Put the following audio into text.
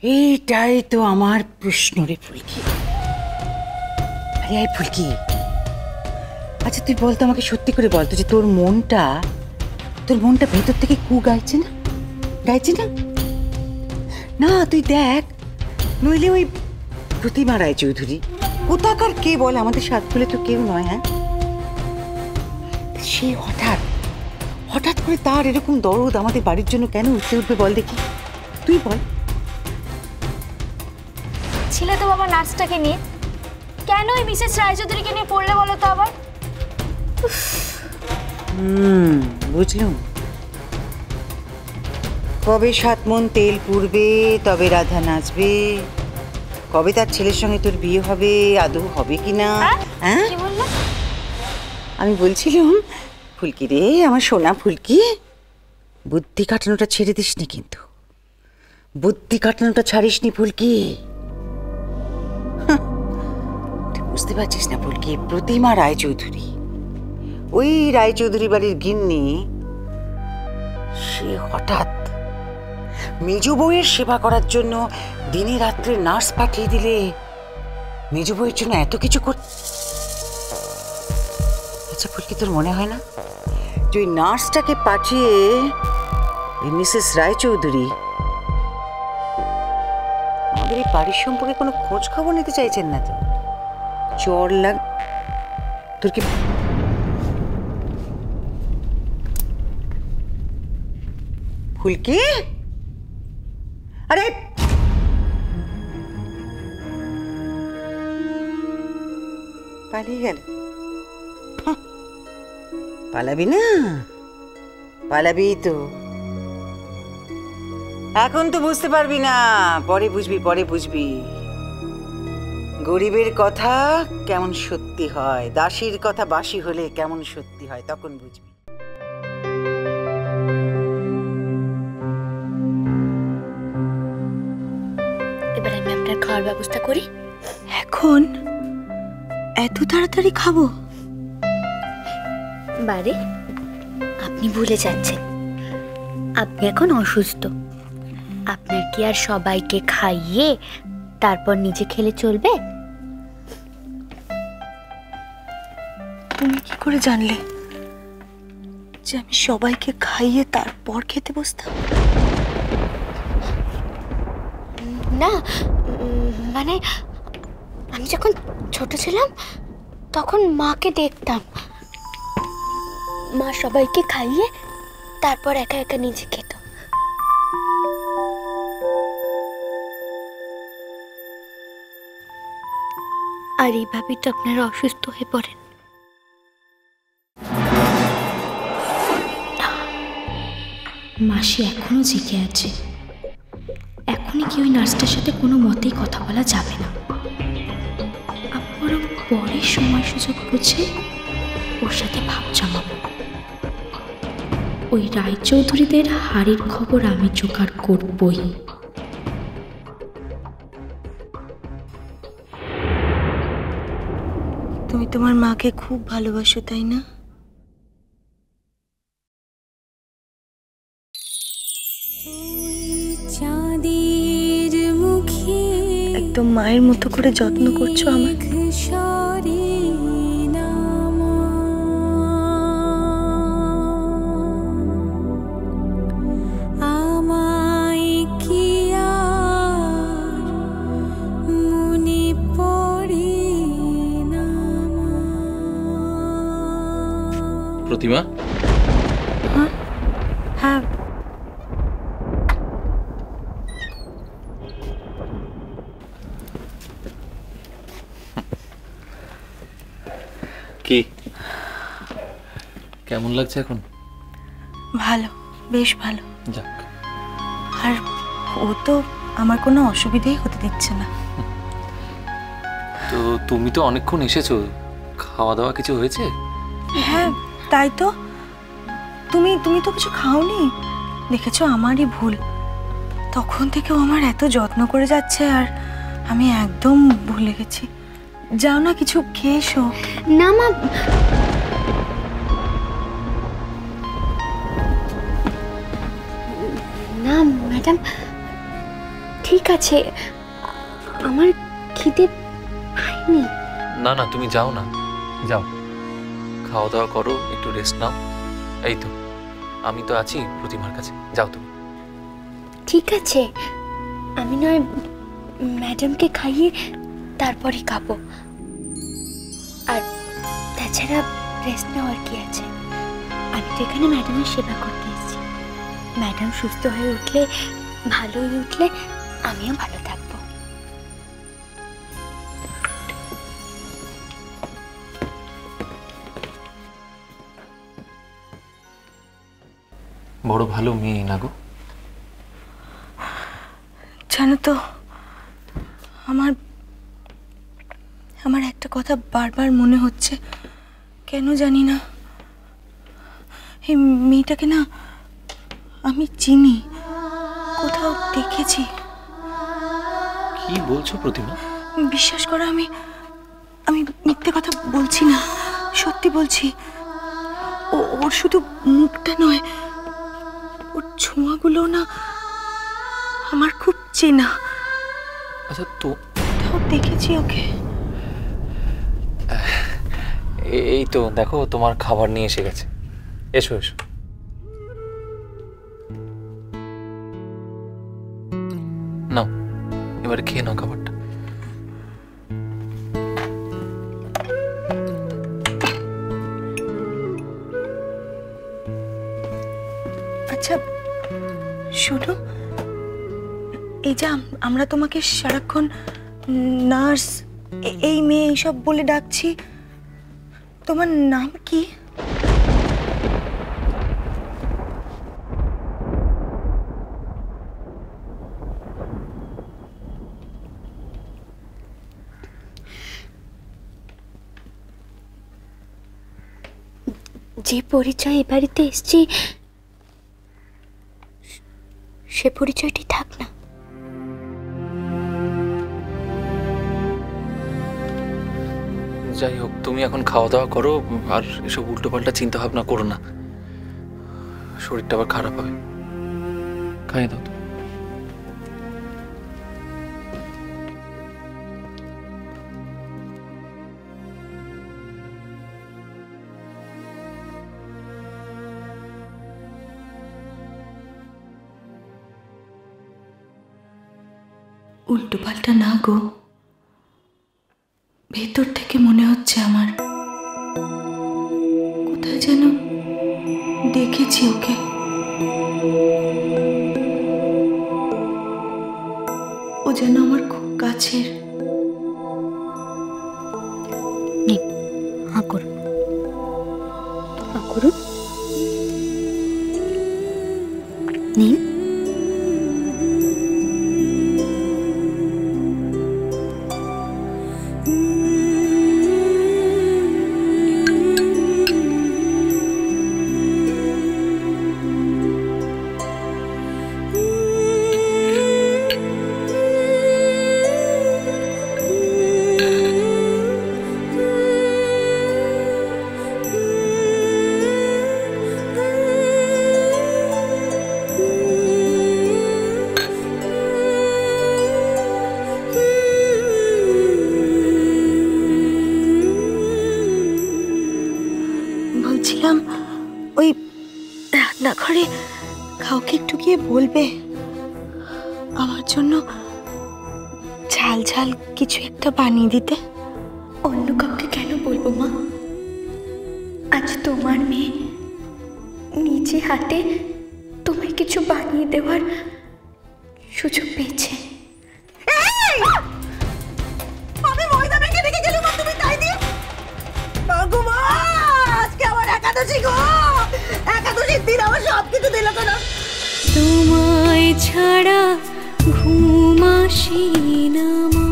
এইটাই তো আমার প্রশ্ন রে ফুলকি। আরে এই ফুলকি, আচ্ছা তুই বলতো, আমাকে সত্যি করে বলতো যে তোর মনটা ভেতর থেকে গাইছে না? গাইছে না? না তুই দেখ, নইলে ওই প্রতিমা রায়চৌধুরী কোথাকার কে বল, আমাদের সাতকুলে তো কেউ নয়। হ্যাঁ, সে হঠাৎ করে তার এরকম দরদ আমাদের বাড়ির জন্য কেন উঠবে বল দেখি, তুই বল। ছিলে তো বাবা নার্সটাকে নিয়ে, কেন ওই মিসেস রায়চৌধুরীকে নিয়ে পড়লে বলো তো আবার? বুঝলুম। কবে 7 মণ তেল পুড়বে তবে রাধা নাচবে, কবে তার ছেলের সঙ্গে তোর বিয়ে হবে, আদৌ হবে কিনা? হ্যাঁ কি বললে? আমি বলছিলাম ফুলকি রে, আমার সোনা ফুলকি, বুদ্ধি কাটানোটা ছেড়ে দিস নি কিন্তু, বুদ্ধি কাটানোটা ছাড়িস নি ফুলকি। তুই বুঝতে পারছিস না ফুলকি, প্রতিমা রায়চৌধুরী, ওই রায়চৌধুরী বাড়ির গিন্নি, সে হঠাৎ মেজ বউয়ের সেবা করার জন্য দিনে রাত্রে নার্স পাঠিয়ে দিলে মেজ বউয়ের জন্য এত কিছু আচ্ছা ফুলকি, তোর মনে হয় না যে ওই নার্সটাকে পাঠিয়ে মিসেস রায়চৌধুরী আমাদের এই বাড়ির সম্পর্কে কোনো খোঁজ খবর নিতে চাইছেন না? তো চর লাগ তোর কি ফুলকি? আরে পালিয়ে গেল। পালাবি না? পালাবি তো, এখন তো বুঝতে পারবি না, পরে বুঝবি। গরিবের কথা কেমন সত্যি হয়, দাসীর কথা বাসি হলে কেমন সত্যি হয়, তখন বুঝবি। এবার আমি আপনার খাওয়ার ব্যবস্থা করি। এখন এত তাড়াতাড়ি খাবো? বারে, আপনি ভুলে যাচ্ছেন, আপনি এখন অসুস্থ। আপনার কি আর সবাইকে খাইয়ে তারপর নিজে খেলে চলবে? তুমি কি করে জানলে যে আমি সবাইকে খাইয়ে তারপর খেতে বসতাম? না মানে আমি যখন ছোট ছিলাম তখন মাকে দেখতাম, মা সবাইকে খাইয়ে তারপর একা একা নিজে খেত। আর এইভাবেই তো আপনারা অসুস্থ হয়ে পড়েন। মাসি এখনো জেগে আছে, এখনই কি ওই নার্সটার সাথে কোনো মতেই কথা বলা যাবে না। আমি বরং পরে সময় সুযোগ বুঝে ওর সাথে ভাব জমাবো। ওই রায়চৌধুরীদের হাড়ির খবর আমি জোগাড় করবই। তুমি তোমার মাকে খুব ভালোবাসো, তাই না? একদম মায়ের মতো করে যত্ন করছো আমাকে। প্রতিমা? হ্যাঁ, কি কেমন লাগছে এখন? ভালো, বেশ ভালো। যাক, আর ও তো আমার কোনো অসুবিধাই হতে দিচ্ছে না। তো তুমি তো অনেকক্ষণ এসেছো, খাওয়া দাওয়া কিছু হয়েছে? হ্যাঁ তাই তো, তুমি তো কিছু খাওনি। দেখেছো, আমারই ভুল। তখন থেকে ও আমার এত যত্ন করে যাচ্ছে আর আমি একদম ভুলে গেছি। যাও না, কিছু খেয়ে এসো। না মা, না ম্যাডাম, ঠিক আছে, আমার খিদে পাইনি। না না, তুমি যাও না, যাও, খাওয়া দাওয়া করো, একটু রেস্ট নাও। এই তো আমি তো আছি প্রতিমার কাছে, যাও তুমি। ঠিক আছে, আমি নয় ম্যাডামকে খাইয়ে তারপরে খাবো। আর তাছাড়া রেস্ট নেওয়ার কি আছে, আমি তো এখানে ম্যাডামের সেবা করতে এসেছি। ম্যাডাম সুস্থ হয়ে উঠলে, ভালো হয়ে উঠলে আমিও ভালো থাকবো। বড় ভালো মেয়ে না গো। জানো তো, আমার আমার একটা কথা বারবার মনে হচ্ছে, কেন জানি না। এই মেয়েটাকে না আমি চিনি, কোথাও দেখেছি। কি বলছো প্রতিমা? বিশ্বাস করো, আমি আমি মিথ্যে কথা বলছি না, সত্যি বলছি। ওর শুধু মুখটা নয়, ওর ছোঁয়াগুলো না আমার খুব চেনা। আচ্ছা তো কোথাও দেখেছি ওকে। এই তো দেখো, তোমার খাবার নিয়ে এসে গেছে, এসো এসো। নাও, এবারে খেয়ে নাও খাবারটা। আচ্ছা শোনো, এই যে আমরা তোমাকে সারাক্ষণ নার্স, এই মেয়ে এইসব বলে ডাকছি, তোমার নাম কি? যে পরিচয় এ বাড়িতে এসেছি, সে পরিচয়টি থাক না। যাই হোক, তুমি এখন খাওয়া দাওয়া করো, আর এসব উল্টো পাল্টা চিন্তা ভাবনা করো না, শরীরটা আবার খারাপ হবে। খাইয়ে দাও তো। উল্টো পাল্টা না গো, ভেতর থেকে মনে হচ্ছে আমার কোথায় যেন দেখেছি ওকে। ও যেন আমার খুব কাছের। হা করুন, হা করুন, নিন। বলছিলাম, ওই রান্নাঘরে কাউকে একটু গিয়ে বলবে আমার জন্য ঝাল ঝাল কিছু একটা বানিয়ে দিতে। অন্য কাউকে কেন বলবো মা? আজ তোমার মেয়ে নিজে হাতে তোমায় কিছু বানিয়ে দেওয়ার সুযোগ পেয়েছে। আমি ময়দা মেখে রেখে গেলাম, তুমি তাই দিয়ে মা, আজকে আমার একাদশী গো, একাদশীর দিন আমার সব কিছু দিল কেন? তোমায় ছাড়া ঘুম আসে না মা।